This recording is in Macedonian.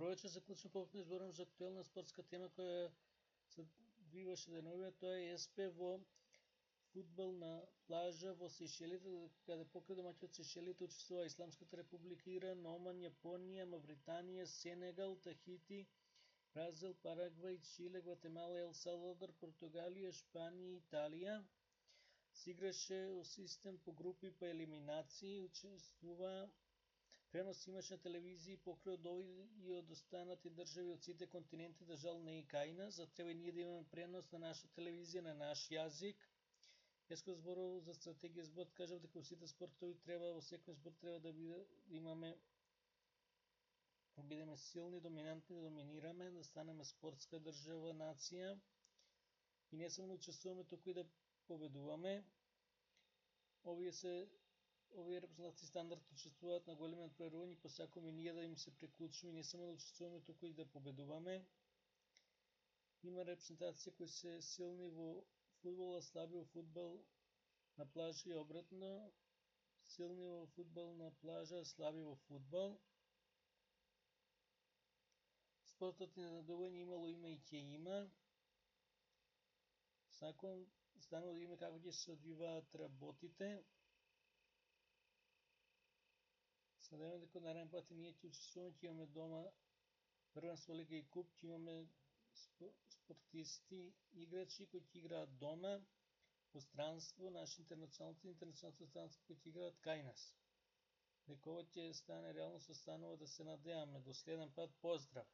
Добро вечер, заклучно повторно изборувам за актуелна спортска тема која се одвиваше деновиве. Тоа е СП во фудбал на плажа во Сејшелите, каде покрај домаќи од Сејшелите учествува Исламската република Иран, Оман, Јапонија, Мавританија, Сенегал, Тахити, Бразил, Парагвај, Чиле, Гватемала, Ел Салвадор, Португалија, Шпанија и Италија. Се играше во систем по групи по елиминации, учествува пренос имаше на телевизија покрај од овој и од останати држави од сите континенти, да жал не и кај нас, за треба и ние да имаме пренос на наша телевизија на наш јазик. Јас зборував за стратегија спорт, кажав дека во сите спортови треба, во секој спорт треба да имаме, да бидеме силни, доминантни, да доминираме, да станеме спортска држава, нација и не само да учествуваме, туку и да победуваме. Овие репрезентации стандард учествуваат на големиот број руѓе, посакуваме ние да им се приклучиме, не само да учествуваме, туку и да победуваме. Има репрезентации кои се силни во фудбал, а слаби во фудбал на плажа и обратно. Силни во фудбал на плажа, а слаби во фудбал. Спортот на надување имало има и ќе има. Сакувам станува да видиме како ќе се одвиваат работите. Се надевам дека нареден пат и ние ќе учествуваме, ќе имаме дома првенство, лига и куп, ќе имаме спортисти, играчи кои ќе играат дома, во странство, наши интернационалци странство кои ќе играат кај нас. Дека ова ќе стане реалност, останува да се надеваме. До следен пат, поздрав!